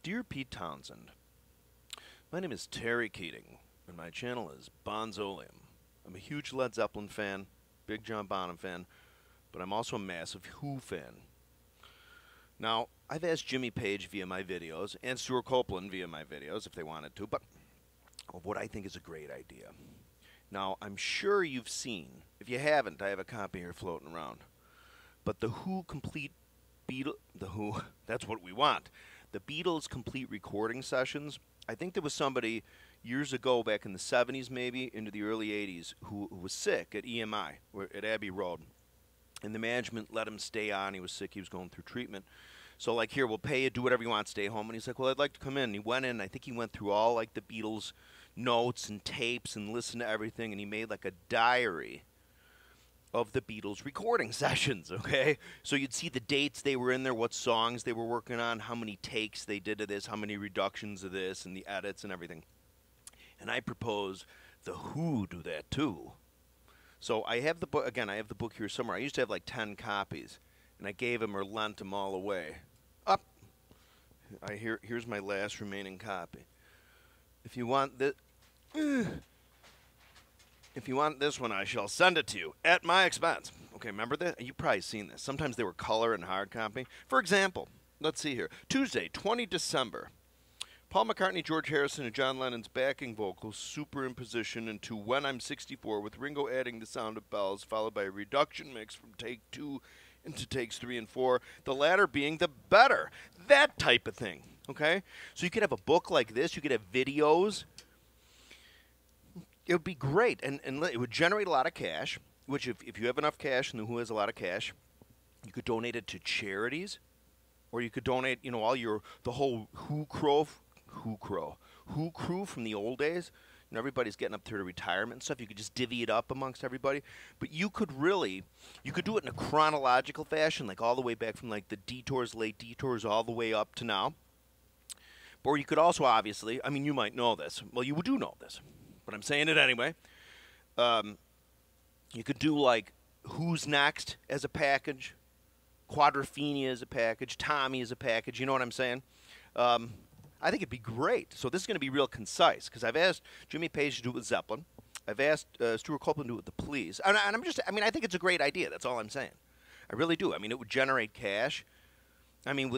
Dear Pete Townshend, my name is Terry Keating, and my channel is Bonzoleum. I'm a huge Led Zeppelin fan, big John Bonham fan, but I'm also a massive Who fan. Now, I've asked Jimmy Page via my videos, and Stuart Copeland via my videos if they wanted to, but what I think is a great idea. Now, I'm sure you've seen, if you haven't, I have a copy here floating around, but the Who Complete the Who, that's what we want. The Beatles Complete Recording Sessions. I think there was somebody years ago, back in the 70s maybe, into the early 80s, who was sick at EMI, at Abbey Road. And the management let him stay on. He was sick. He was going through treatment. So, like, here, we'll pay you, do whatever you want, stay home. And he's like, well, I'd like to come in. And he went in. I think he went through all, like, the Beatles notes and tapes and listened to everything. And he made, like, a diary of the Beatles recording sessions, okay? So you'd see the dates they were in there, what songs they were working on, how many takes they did of this, how many reductions of this, and the edits and everything. And I propose the Who do that too. So I have the book, again, I have the book here somewhere. I used to have like 10 copies, and I gave them or lent them all away. Up! Here's my last remaining copy. If you want this... If you want this one, I shall send it to you at my expense. Okay, remember that? You've probably seen this. Sometimes they were color and hard copy. For example, let's see here. Tuesday, 20 December. Paul McCartney, George Harrison, and John Lennon's backing vocals superimposition into When I'm 64 with Ringo adding the sound of bells, followed by a reduction mix from take 2 into takes 3 and 4, the latter being the better. That type of thing, okay? So you could have a book like this. You could have videos. It would be great, and it would generate a lot of cash, which if you have enough cash and the Who has a lot of cash, you could donate it to charities, or you could donate, you know, the whole Who crew from the old days. You know, everybody's getting up there to retirement and stuff. You could just divvy it up amongst everybody. But you could do it in a chronological fashion, like all the way back from like the Detours, late Detours, all the way up to now. Or you could also, obviously, I mean, you might know this. Well, you do know this. But I'm saying it anyway. You could do like Who's Next as a package, Quadrophenia as a package, Tommy as a package. You know what I'm saying? I think it'd be great. So this is going to be real concise because I've asked Jimmy Page to do it with Zeppelin. I've asked Stuart Copeland to do it with the Police. And I mean, I think it's a great idea. That's all I'm saying. I really do. I mean, it would generate cash. I mean,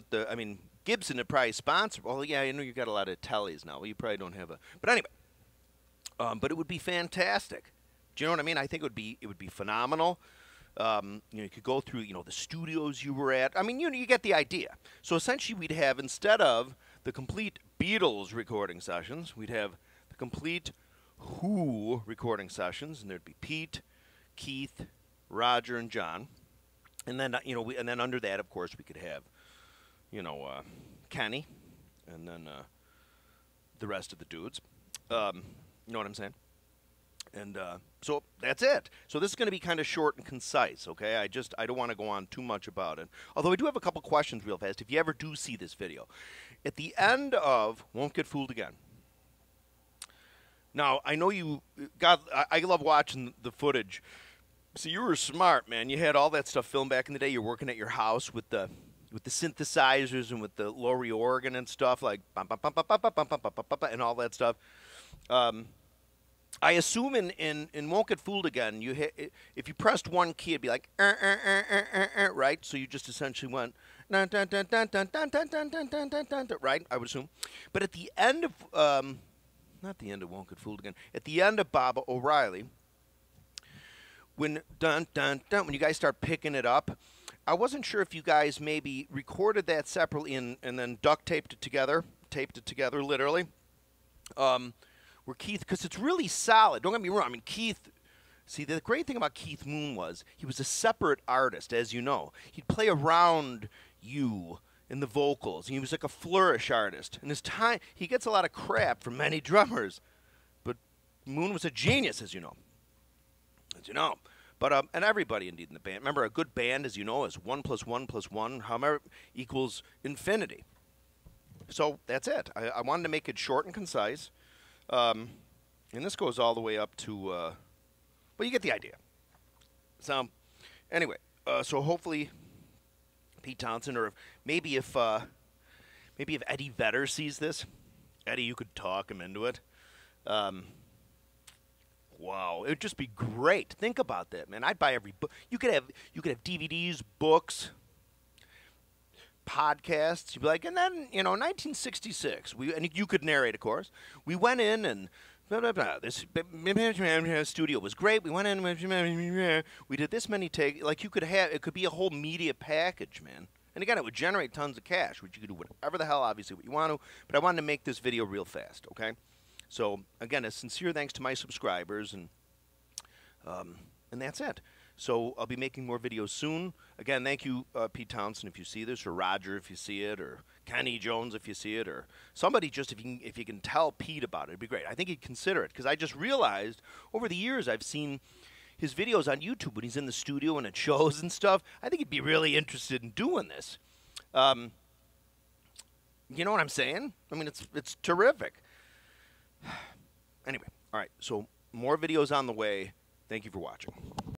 Gibson would probably sponsor. Well, yeah, I know you got a lot of tellies now. Well, you probably don't have a. But anyway. But it would be fantastic. Do you know what I mean? I think it would be phenomenal. You could go through, the studios you were at. I mean, you get the idea. So essentially, we'd have, instead of the complete Beatles recording sessions, we'd have the complete Who recording sessions, and there'd be Pete, Keith, Roger, and John, and then and then under that, of course, we could have, Kenny, and then the rest of the dudes. You know what I'm saying? And so that's it. So this is going to be kind of short and concise, okay? I don't want to go on too much about it. Although I do have a couple questions real fast if you ever do see this video. At the end of Won't Get Fooled Again. Now, I know I love watching the footage. So you were smart, man. You had all that stuff filmed back in the day. You're working at your house with the synthesizers and with the Lowry organ and stuff, like and all that stuff. I assume in Won't Get Fooled Again, if you pressed one key, it'd be like, right? So you just essentially went, right? I would assume. But at the end of, not the end of Won't Get Fooled Again, at the end of Baba O'Reilly, when when you guys start picking it up, I wasn't sure if you guys maybe recorded that separately and then duct taped it together literally. Where Keith, because it's really solid. Don't get me wrong. I mean, Keith, see, the great thing about Keith Moon was he was a separate artist, as you know. He'd play around you in the vocals. He was like a flourish artist. And he gets a lot of crap from many drummers. But Moon was a genius, as you know. But, and everybody indeed in the band. Remember, a good band, as you know, is 1 + 1 + 1, however, equals infinity. So that's it. I wanted to make it short and concise. And this goes all the way up to, well, you get the idea. So, anyway, so hopefully Pete Townshend, or maybe if Maybe if Eddie Vedder sees this, Eddie, you could talk him into it. Wow, it would just be great. Think about that, man. I'd buy every book. You could have DVDs, books, podcasts. You'd be like, and then 1966. And you could narrate, of course. We went in and blah blah blah. This studio was great. We went in. We did this many takes. Like you could have, it could be a whole media package, man. And again, it would generate tons of cash, which you could do whatever the hell, obviously, what you want to. But I wanted to make this video real fast, okay? So again, a sincere thanks to my subscribers, and that's it. So I'll be making more videos soon. Again, thank you, Pete Townshend, if you see this, or Roger, if you see it, or Kenny Jones, if you see it, or somebody just if you can tell Pete about it, it'd be great. I think he'd consider it, because I just realized over the years I've seen his videos on YouTube when he's in the studio and at shows and stuff. I think he'd be really interested in doing this. You know what I'm saying? I mean, it's terrific. Anyway, all right, so more videos on the way. Thank you for watching.